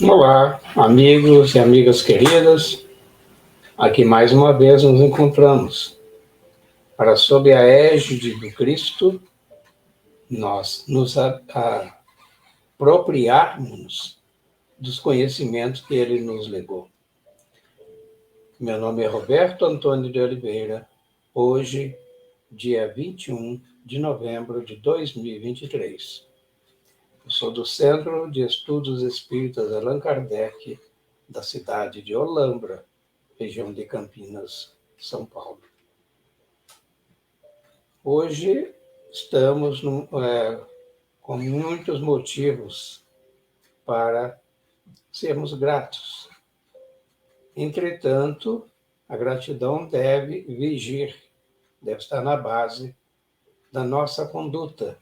Olá, amigos e amigas queridas. Aqui mais uma vez nos encontramos para, sob a égide do Cristo, nós nos apropriarmos dos conhecimentos que ele nos legou. Meu nome é Roberto Antônio de Oliveira. Hoje, dia 21 de novembro de 2023. Eu sou do Centro de Estudos Espíritas Allan Kardec, da cidade de Olambra, região de Campinas, São Paulo. Hoje estamos com muitos motivos para sermos gratos. Entretanto, a gratidão deve vigir, deve estar na base da nossa conduta,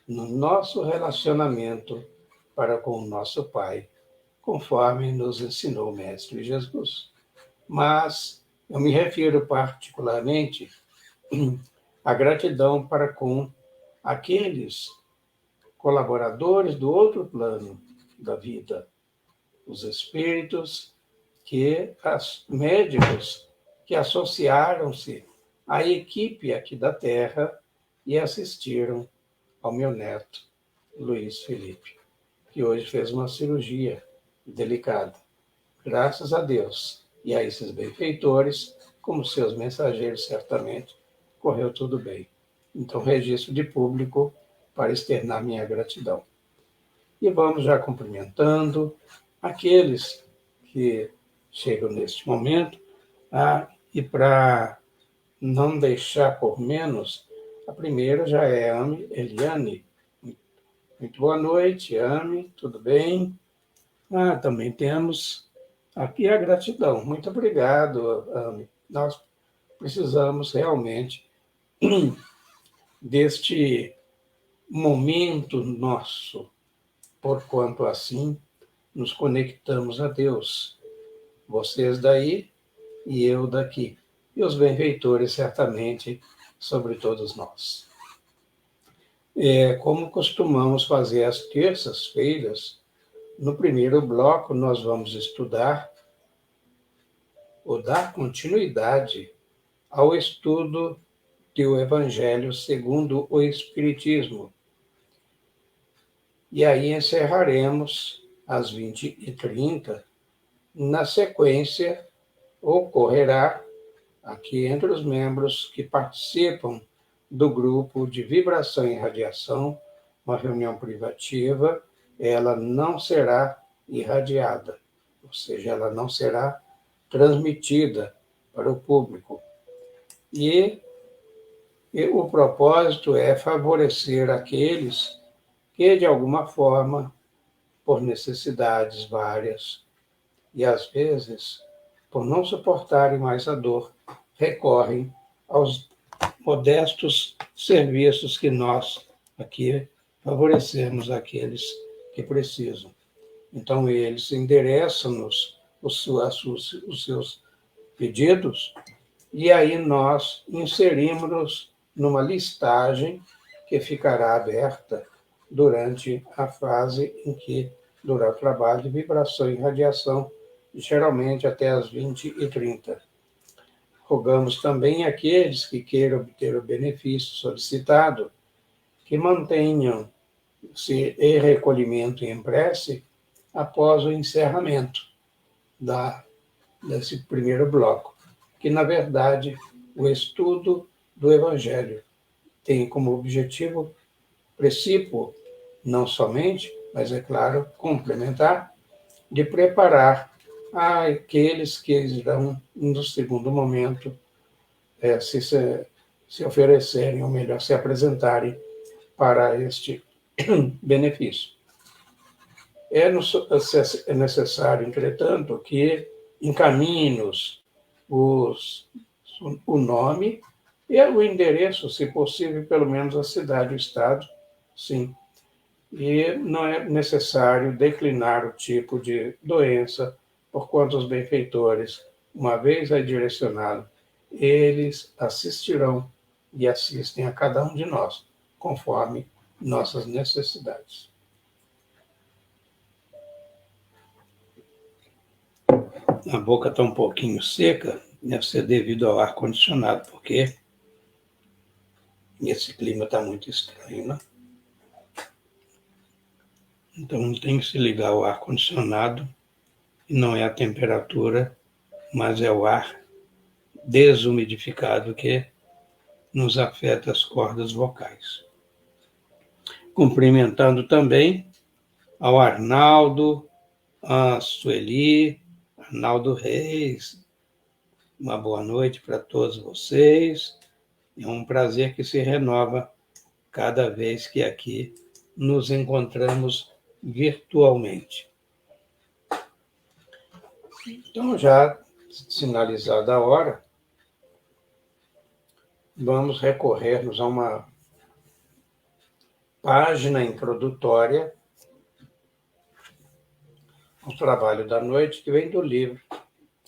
no nosso relacionamento para com o nosso Pai, conforme nos ensinou o Mestre Jesus. Mas eu me refiro particularmente à gratidão para com aqueles colaboradores do outro plano da vida, os espíritos, médicos que associaram-se à equipe aqui da Terra e assistiram ao meu neto, Luiz Felipe, que hoje fez uma cirurgia delicada. Graças a Deus e a esses benfeitores, como seus mensageiros certamente, correu tudo bem. Então, registro de público para externar minha gratidão. E vamos já cumprimentando aqueles que chegam neste momento, e para não deixar por menos, a primeira já é a Eliane. Muito boa noite, Ame, tudo bem? Também temos aqui a gratidão. Muito obrigado, Ame. Nós precisamos realmente deste momento nosso, porquanto assim nos conectamos a Deus. Vocês daí e eu daqui. E os benfeitores, certamente, sobre todos nós. Como costumamos fazer às terças-feiras, no primeiro bloco nós vamos estudar ou dar continuidade ao estudo do Evangelho segundo o Espiritismo. E aí encerraremos às 20h30. Na sequência, ocorrerá aqui entre os membros que participam do grupo de vibração e radiação, uma reunião privativa. Ela não será irradiada, ou seja, ela não será transmitida para o público. E o propósito é favorecer aqueles que, de alguma forma, por necessidades várias, e às vezes, por não suportarem mais a dor, recorrem aos modestos serviços que nós aqui favorecemos àqueles que precisam. Então, eles endereçam-nos os seus pedidos e aí nós inserimos numa listagem que ficará aberta durante a fase em que durar o trabalho de vibração e radiação, geralmente até às 20h30. Rogamos também aqueles que queiram obter o benefício solicitado que mantenham-se em recolhimento e em prece após o encerramento desse primeiro bloco, que, na verdade, o estudo do Evangelho tem como objetivo princípio, não somente, mas, é claro, complementar, de preparar aqueles que irão, no segundo momento, se oferecerem, ou melhor, se apresentarem para este benefício. É necessário, entretanto, que encaminhe-nos o nome e o endereço, se possível, pelo menos a cidade e o estado, sim. E não é necessário declinar o tipo de doença, porquanto os benfeitores, uma vez direcionado, eles assistirão e assistem a cada um de nós, conforme nossas necessidades. A boca está um pouquinho seca, deve ser devido ao ar-condicionado, porque esse clima está muito estranho, né? Então tem que se ligar o ar-condicionado, e não é a temperatura, mas é o ar desumidificado que nos afeta as cordas vocais. Cumprimentando também ao Arnaldo, a Sueli, Arnaldo Reis. Uma boa noite para todos vocês. É um prazer que se renova cada vez que aqui nos encontramos virtualmente. Então, já sinalizada a hora, vamos recorrermos a uma página introdutória ao trabalho da noite, que vem do livro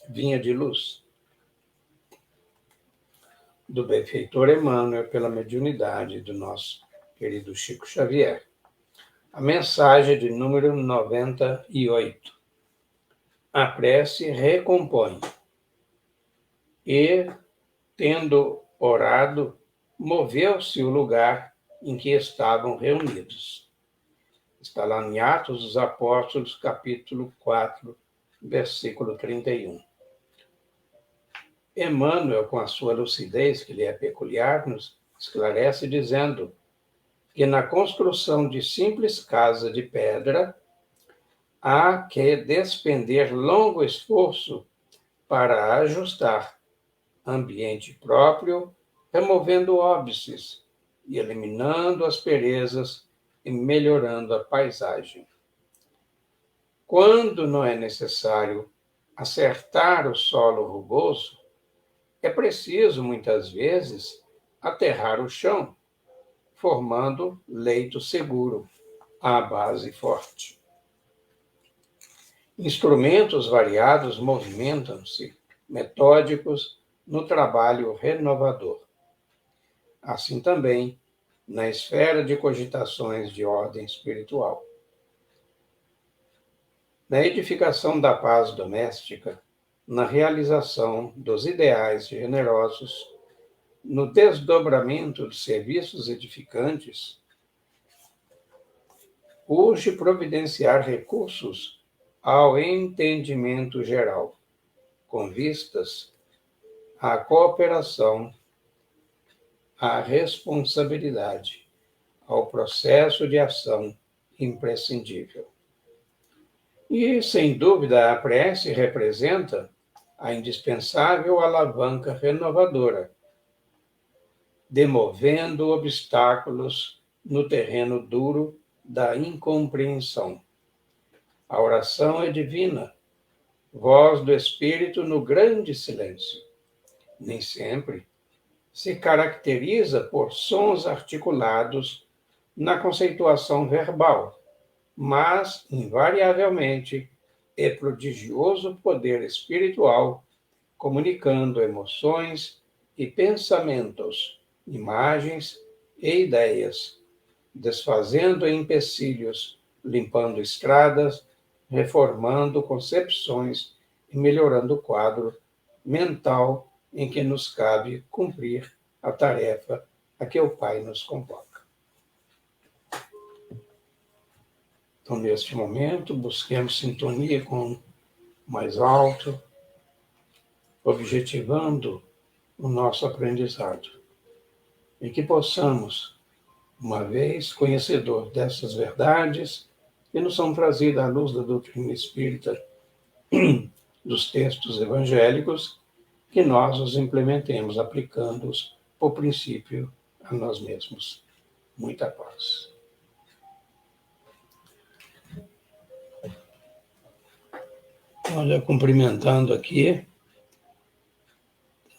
Vinha de Luz, do benfeitor Emmanuel, pela mediunidade do nosso querido Chico Xavier. A mensagem de número 98. A prece recompõe. E, tendo orado, moveu-se o lugar em que estavam reunidos. Está lá em Atos dos Apóstolos, capítulo 4, versículo 31. Emmanuel, com a sua lucidez, que lhe é peculiar, nos esclarece dizendo que na construção de simples casa de pedra há que despender longo esforço para ajustar ambiente próprio, removendo óbices e eliminando asperezas e melhorando a paisagem. Quando não é necessário acertar o solo rugoso, é preciso, muitas vezes, aterrar o chão, formando leito seguro, à base forte. Instrumentos variados movimentam-se, metódicos, no trabalho renovador. Assim também, na esfera de cogitações de ordem espiritual. Na edificação da paz doméstica, na realização dos ideais generosos, no desdobramento de serviços edificantes, urge providenciar recursos ao entendimento geral, com vistas à cooperação, à responsabilidade, ao processo de ação imprescindível. E, sem dúvida, a prece representa a indispensável alavanca renovadora, demovendo obstáculos no terreno duro da incompreensão. A oração é divina, voz do Espírito no grande silêncio. Nem sempre se caracteriza por sons articulados na conceituação verbal, mas, invariavelmente, é prodigioso poder espiritual, comunicando emoções e pensamentos, imagens e ideias, desfazendo empecilhos, limpando estradas, reformando concepções e melhorando o quadro mental em que nos cabe cumprir a tarefa a que o Pai nos convoca. Então, neste momento, busquemos sintonia com o mais alto, objetivando o nosso aprendizado. E que possamos, uma vez conhecedor dessas verdades, que nos são trazidas à luz da doutrina espírita, dos textos evangélicos, que nós os implementemos, aplicando-os por princípio a nós mesmos. Muita paz. Olha, cumprimentando aqui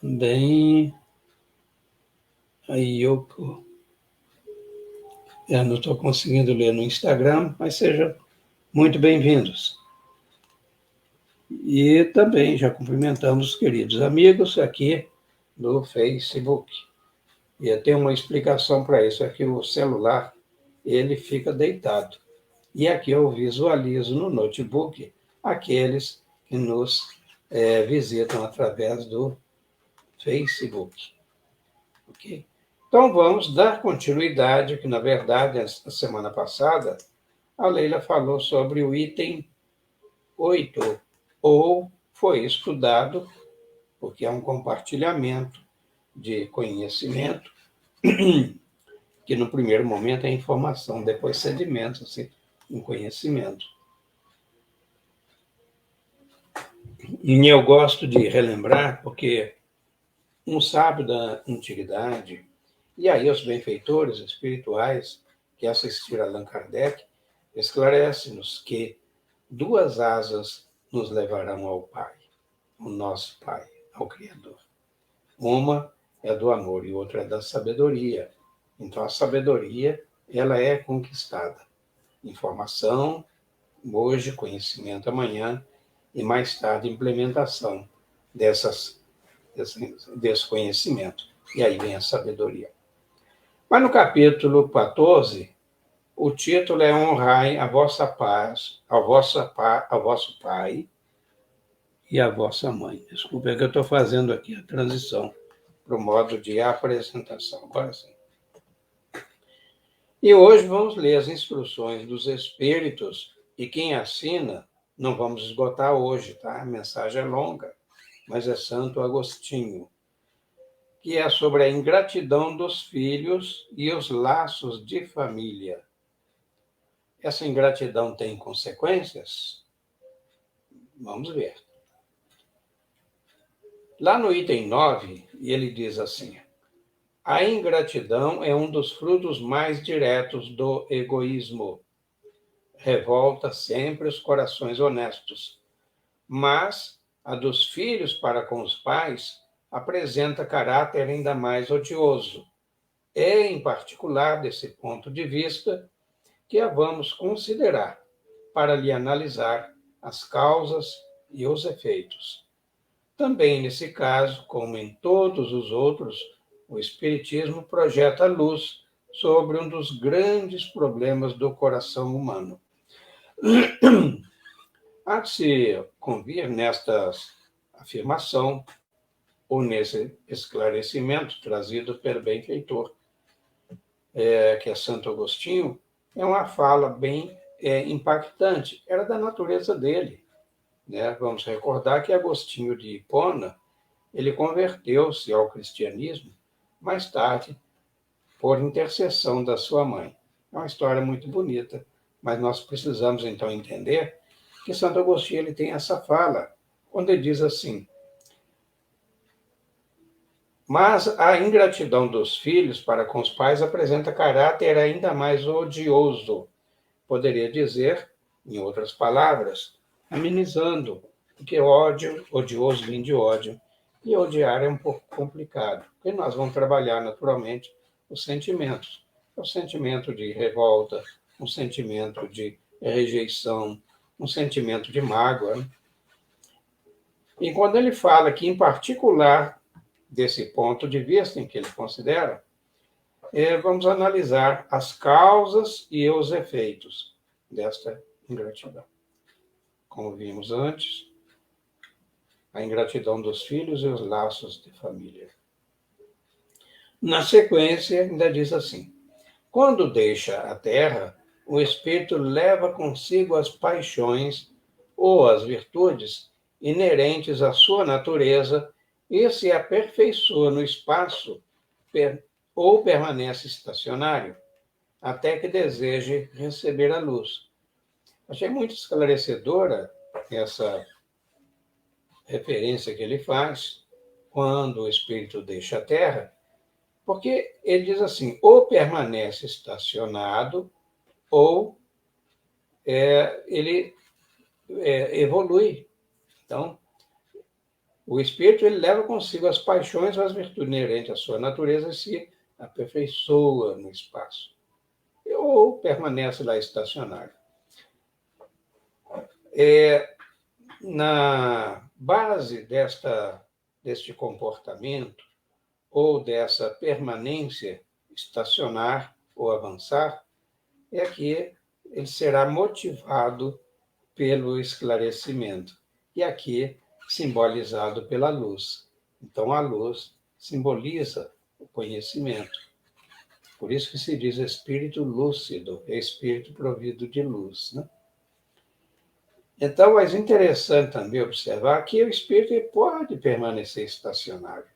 também a Yoko. Eu não estou conseguindo ler no Instagram, mas sejam muito bem-vindos. E também já cumprimentamos os queridos amigos aqui no Facebook. E tem uma explicação para isso, é que o celular, ele fica deitado. E aqui eu visualizo no notebook aqueles que nos visitam através do Facebook. Okay? Então, vamos dar continuidade, que, na verdade, na semana passada, a Leila falou sobre o item 8, ou foi estudado, porque é um compartilhamento de conhecimento, que no primeiro momento é informação, depois sedimenta-se em conhecimento. E eu gosto de relembrar, porque um sábio da antiguidade, e aí os benfeitores espirituais que assistiram a Allan Kardec, esclarece-nos que duas asas nos levarão ao Pai, o nosso Pai, ao Criador. Uma é do amor e outra é da sabedoria. Então, a sabedoria, ela é conquistada. Informação, hoje, conhecimento amanhã, e mais tarde, implementação desse conhecimento. E aí vem a sabedoria. Mas no capítulo 14, o título é Honrai a vossa paz, ao vosso pai e à vossa mãe. Desculpa, é que eu estou fazendo aqui a transição para o modo de apresentação. Agora sim. E hoje vamos ler as instruções dos Espíritos, e quem assina, não vamos esgotar hoje, tá? A mensagem é longa, mas é Santo Agostinho, que é sobre a ingratidão dos filhos e os laços de família. Essa ingratidão tem consequências? Vamos ver. Lá no item 9, ele diz assim: a ingratidão é um dos frutos mais diretos do egoísmo. Revolta sempre os corações honestos, mas a dos filhos para com os pais apresenta caráter ainda mais odioso. É, em particular, desse ponto de vista, que a vamos considerar para lhe analisar as causas e os efeitos. Também nesse caso, como em todos os outros, o Espiritismo projeta luz sobre um dos grandes problemas do coração humano. Há de se convir nesta afirmação, ou nesse esclarecimento trazido pelo benfeitor, que é Santo Agostinho, é uma fala bem impactante. Era da natureza dele. Né? Vamos recordar que Agostinho de Hipona, ele converteu-se ao cristianismo mais tarde por intercessão da sua mãe. É uma história muito bonita, mas nós precisamos então entender que Santo Agostinho ele tem essa fala, quando ele diz assim: mas a ingratidão dos filhos para com os pais apresenta caráter ainda mais odioso. Poderia dizer, em outras palavras, amenizando, porque ódio, odioso vem de ódio, e odiar é um pouco complicado, porque nós vamos trabalhar naturalmente os sentimentos. O sentimento de revolta, um sentimento de rejeição, um sentimento de mágoa. E quando ele fala que, em particular, desse ponto de vista em que ele considera, vamos analisar as causas e os efeitos desta ingratidão. Como vimos antes, a ingratidão dos filhos e os laços de família. Na sequência, ainda diz assim: quando deixa a terra, o espírito leva consigo as paixões ou as virtudes inerentes à sua natureza e se aperfeiçoa no espaço ou permanece estacionário, até que deseje receber a luz. Achei muito esclarecedora essa referência que ele faz quando o espírito deixa a Terra, porque ele diz assim: ou permanece estacionado, ou ele evolui. Então, o espírito ele leva consigo as paixões ou as virtudes inerentes à sua natureza e se aperfeiçoa no espaço. Ou permanece lá estacionário. Na base deste comportamento, ou dessa permanência, estacionar ou avançar, é que ele será motivado pelo esclarecimento. E aqui simbolizado pela luz. Então, a luz simboliza o conhecimento. Por isso que se diz espírito lúcido, é espírito provido de luz, né? Então, mas interessante também observar que o espírito pode permanecer estacionário.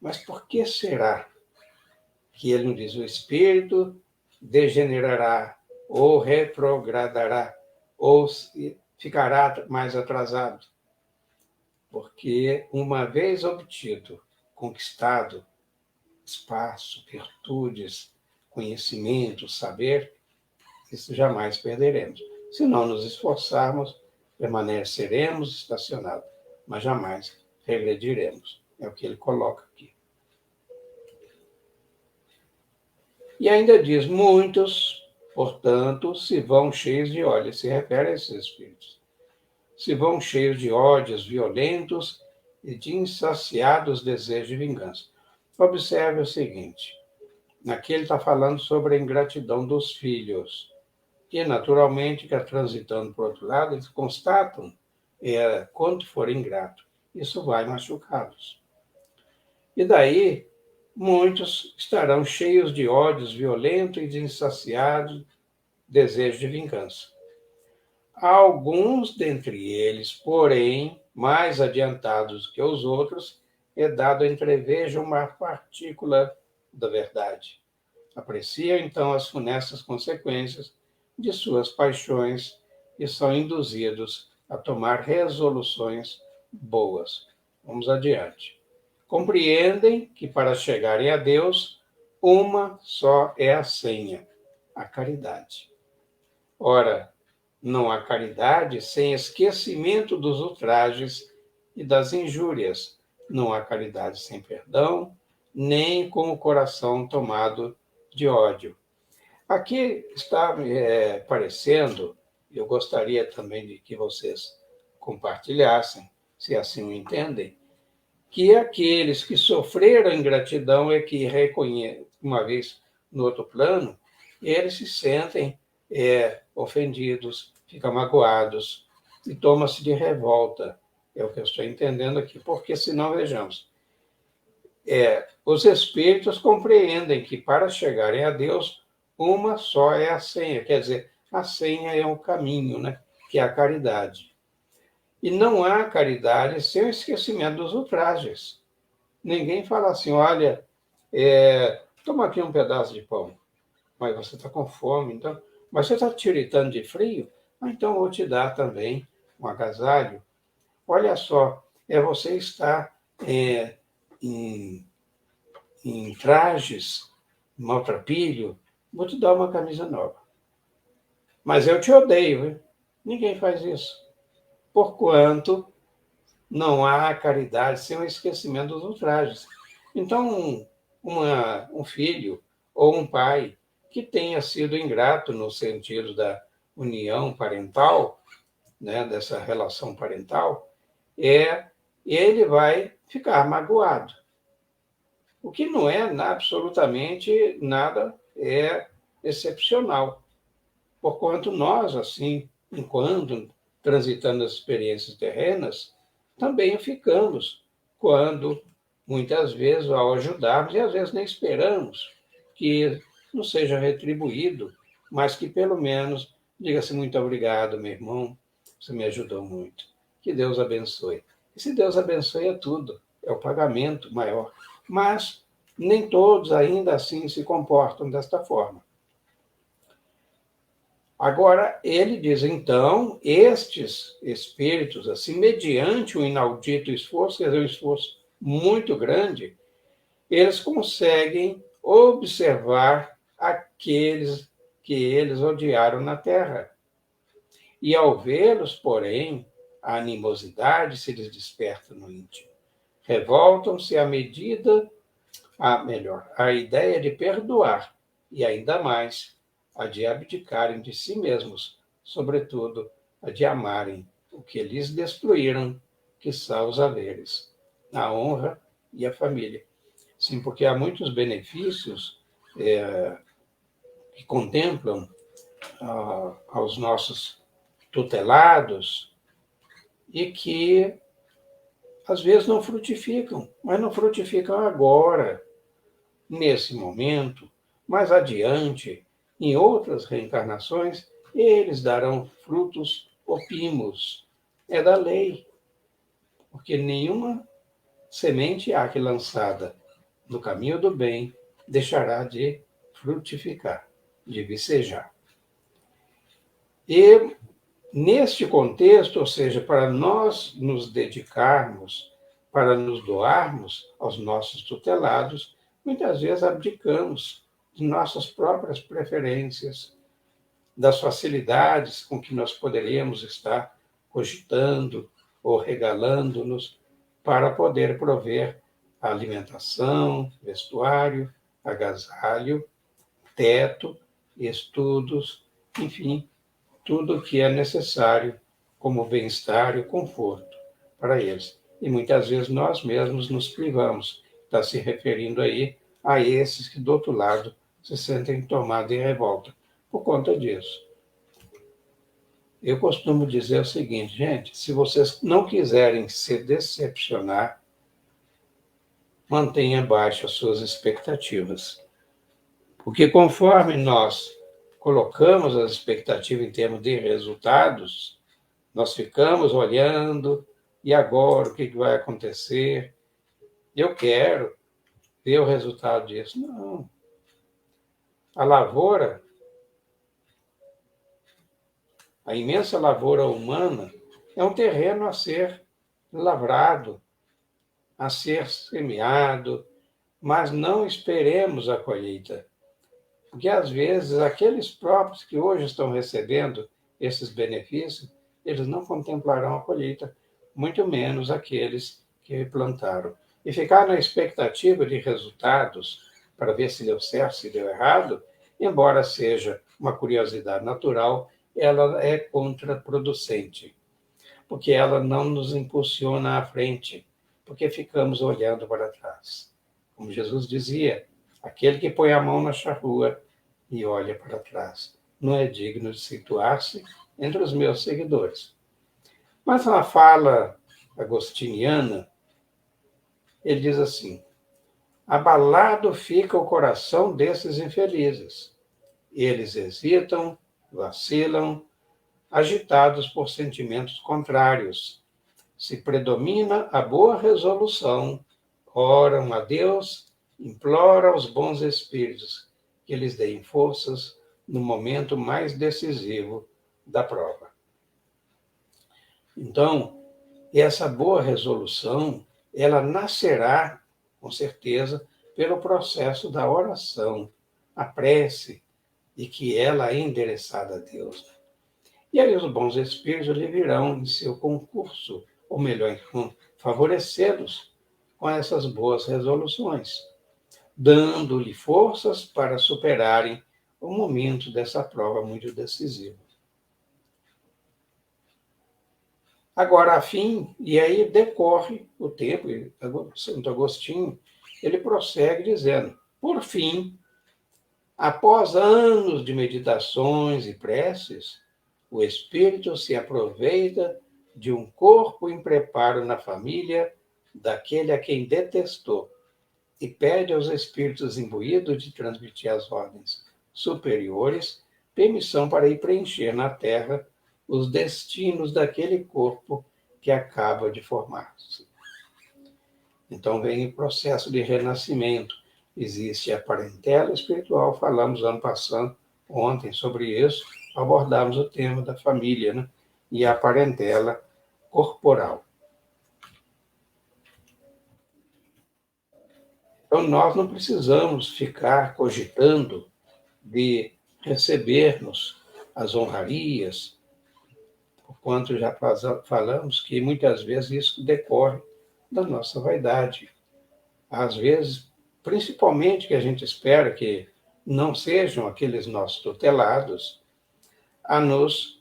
Mas por que será que ele não diz o espírito degenerará, ou retrogradará, ou ficará mais atrasado? Porque uma vez obtido, conquistado, espaço, virtudes, conhecimento, saber, isso jamais perderemos. Se não nos esforçarmos, permaneceremos estacionados, mas jamais regrediremos. É o que ele coloca aqui. E ainda diz, muitos, portanto, se vão cheios de ódio, se refere a esses espíritos, se vão cheios de ódios violentos e de insaciados desejos de vingança. Observe o seguinte, aqui ele está falando sobre a ingratidão dos filhos, que naturalmente, que transitando para o outro lado, eles constatam quanto for ingrato, isso vai machucá-los. E daí, muitos estarão cheios de ódios violentos e de insaciados desejos de vingança. Alguns dentre eles, porém, mais adiantados que os outros, é dado a entrevejo uma partícula da verdade. Apreciam, então, as funestas consequências de suas paixões e são induzidos a tomar resoluções boas. Vamos adiante. Compreendem que para chegarem a Deus, uma só é a senha, a caridade. Ora, não há caridade sem esquecimento dos ultrajes e das injúrias. Não há caridade sem perdão, nem com o coração tomado de ódio. Aqui está parecendo, eu gostaria também de que vocês compartilhassem, se assim o entendem, que aqueles que sofreram ingratidão é que reconhecem, uma vez no outro plano, eles se sentem ofendidos, ficam magoados e toma-se de revolta. É o que eu estou entendendo aqui, porque senão, vejamos, os espíritos compreendem que para chegarem a Deus, uma só é a senha, quer dizer, a senha é um caminho, né? Que é a caridade. E não há caridade sem o esquecimento dos ultrajes. Ninguém fala assim, olha, toma aqui um pedaço de pão, mas você está com fome, então, mas você está tiritando de frio? Então eu vou te dar também um agasalho. Olha só, você está em trajes, maltrapilho, vou te dar uma camisa nova. Mas eu te odeio, hein? Ninguém faz isso. Porquanto não há caridade sem o esquecimento dos ultrajes. Então, um filho ou um pai que tenha sido ingrato no sentido da união parental, né, dessa relação parental, ele vai ficar magoado. O que não é absolutamente nada excepcional. Porquanto nós, assim, enquanto transitando as experiências terrenas, também ficamos, quando, muitas vezes, ao ajudarmos, e às vezes nem esperamos que nos seja retribuído, mas que pelo menos diga-se muito obrigado, meu irmão, você me ajudou muito. Que Deus abençoe. E se Deus abençoe é tudo, é o pagamento maior. Mas nem todos ainda assim se comportam desta forma. Agora, ele diz, então, estes espíritos, assim, mediante um inaudito esforço, quer dizer, um esforço muito grande, eles conseguem observar aqueles que eles odiaram na Terra. E ao vê-los, porém, a animosidade se lhes desperta no íntimo. Revoltam-se à medida, a ideia de perdoar, e ainda mais, a de abdicarem de si mesmos, sobretudo a de amarem o que lhes destruíram, que são os haveres, a honra e a família. Sim, porque há muitos benefícios que contemplam aos nossos tutelados e que às vezes não frutificam, mas não frutificam agora, nesse momento, mais adiante, em outras reencarnações, eles darão frutos opimos. É da lei, porque nenhuma semente há que lançada no caminho do bem deixará de frutificar, de vicejar. E neste contexto, ou seja, para nós nos dedicarmos, para nos doarmos aos nossos tutelados, muitas vezes abdicamos de nossas próprias preferências, das facilidades com que nós poderíamos estar cogitando ou regalando-nos para poder prover alimentação, vestuário, agasalho, teto, estudos, enfim, tudo o que é necessário como bem-estar e conforto para eles. E muitas vezes nós mesmos nos privamos. Está se referindo aí a esses que, do outro lado, se sentem tomados em revolta por conta disso. Eu costumo dizer o seguinte, gente, se vocês não quiserem se decepcionar, mantenha baixo as suas expectativas. Porque conforme nós colocamos as expectativas em termos de resultados, nós ficamos olhando, e agora o que vai acontecer? Eu quero ver o resultado disso. Não. A lavoura, a imensa lavoura humana, é um terreno a ser lavrado, a ser semeado, mas não esperemos a colheita. Porque, às vezes, aqueles próprios que hoje estão recebendo esses benefícios, eles não contemplarão a colheita, muito menos aqueles que plantaram. E ficar na expectativa de resultados para ver se deu certo, se deu errado, embora seja uma curiosidade natural, ela é contraproducente, porque ela não nos impulsiona à frente, porque ficamos olhando para trás. Como Jesus dizia, aquele que põe a mão na charrua e olha para trás não é digno de situar-se entre os meus seguidores. Mas na fala agostiniana, ele diz assim: abalado fica o coração desses infelizes. Eles hesitam, vacilam, agitados por sentimentos contrários. Se predomina a boa resolução, oram a Deus, imploram aos bons espíritos que lhes deem forças no momento mais decisivo da prova. Então, essa boa resolução, ela nascerá, com certeza, pelo processo da oração, a prece, e que ela é endereçada a Deus. E aí os bons espíritos lhe virão em seu concurso, ou melhor, favorecê-los com essas boas resoluções, dando-lhe forças para superarem o momento dessa prova muito decisiva. Agora, a fim, e aí decorre o tempo, e Santo Agostinho, ele prossegue dizendo, por fim, após anos de meditações e preces, o espírito se aproveita de um corpo em preparo na família daquele a quem detestou e pede aos espíritos imbuídos de transmitir as ordens superiores permissão para ir preencher na terra os destinos daquele corpo que acaba de formar-se. Então vem o processo de renascimento. Existe a parentela espiritual, falamos ano passado, ontem, sobre isso, abordamos o tema da família, né? E a parentela corporal. Então, nós não precisamos ficar cogitando de recebermos as honrarias, porquanto já falamos que muitas vezes isso decorre da nossa vaidade. Às vezes, principalmente que a gente espera que não sejam aqueles nossos tutelados, a nos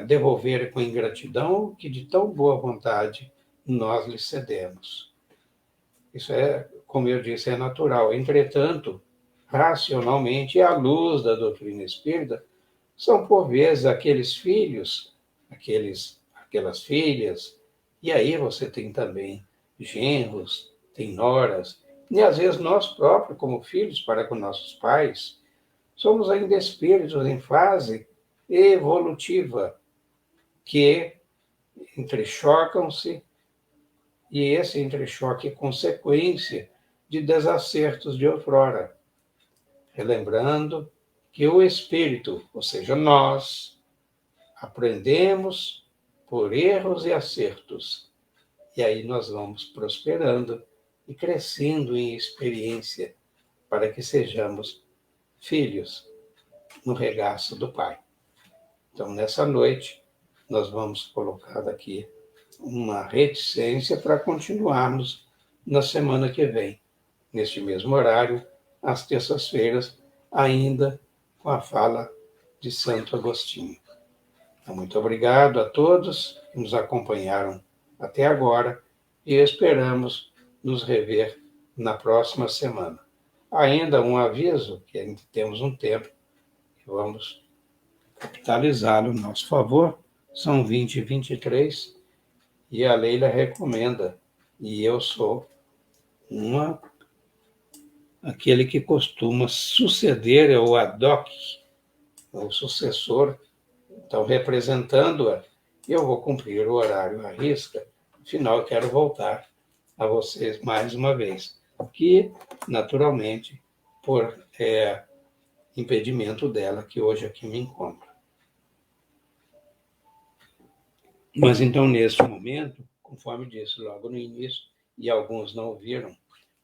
devolver com ingratidão que de tão boa vontade nós lhes cedemos. Isso é, como eu disse, é natural. Entretanto, racionalmente, à luz da doutrina espírita, são por vezes aqueles filhos, aqueles aquelas filhas, e aí você tem também genros, tem noras, e às vezes nós próprios, como filhos para com nossos pais, somos ainda espíritos em fase evolutiva, que entrechocam-se, e esse entrechoque é consequência de desacertos de outrora. Relembrando que o espírito, ou seja, nós, aprendemos por erros e acertos, e aí nós vamos prosperando e crescendo em experiência para que sejamos filhos no regaço do Pai. Então, nessa noite, nós vamos colocar aqui uma reticência para continuarmos na semana que vem, neste mesmo horário, às terças-feiras, ainda com a fala de Santo Agostinho. Então, muito obrigado a todos que nos acompanharam até agora e esperamos nos rever na próxima semana. Ainda um aviso, que ainda temos um tempo, e vamos capitalizá-lo a nosso favor, são 20h23, e a Leila recomenda, e eu sou aquele que costuma suceder ao ad hoc, o sucessor, então representando-a, eu vou cumprir o horário à risca, afinal eu quero voltar a vocês mais uma vez, que naturalmente por impedimento dela, que hoje aqui me encontro. Mas então, neste momento, conforme disse logo no início, e alguns não ouviram,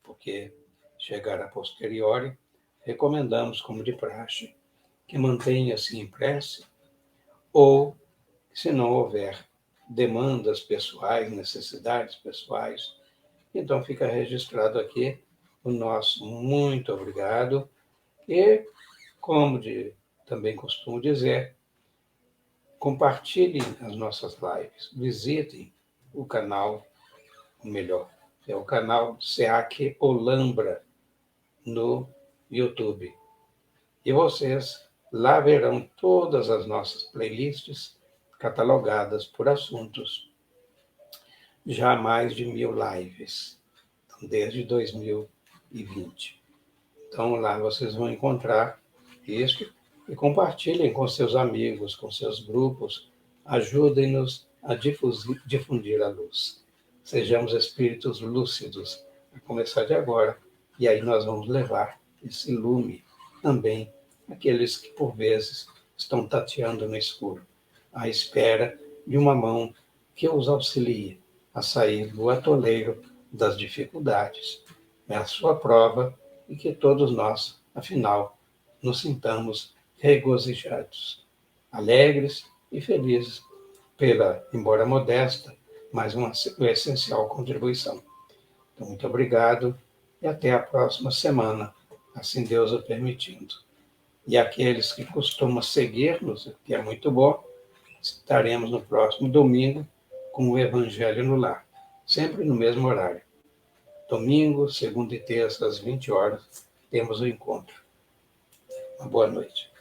porque chegaram a posteriori, recomendamos, como de praxe, que mantenha-se em prece, ou, se não houver demandas pessoais, necessidades pessoais, então fica registrado aqui o nosso muito obrigado, e, como também costumo dizer, compartilhem as nossas lives, visitem o canal, melhor, é o canal SEAC Olambra no YouTube. E vocês lá verão todas as nossas playlists catalogadas por assuntos, já há mais de 1000 lives, desde 2020. Então lá vocês vão encontrar isso e compartilhem com seus amigos, com seus grupos, ajudem-nos a difundir a luz. Sejamos espíritos lúcidos, a começar de agora, e aí nós vamos levar esse lume também àqueles que, por vezes, estão tateando no escuro, à espera de uma mão que os auxilie a sair do atoleiro das dificuldades. É a sua prova e que todos nós, afinal, nos sintamos regozijados, alegres e felizes pela, embora modesta, mas uma essencial contribuição. Então, muito obrigado e até a próxima semana, assim Deus o permitindo. E aqueles que costumam seguir-nos, que é muito bom, estaremos no próximo domingo com o Evangelho no Lar, sempre no mesmo horário. Domingo, segunda e terça, às 20 horas, temos o encontro. Uma boa noite.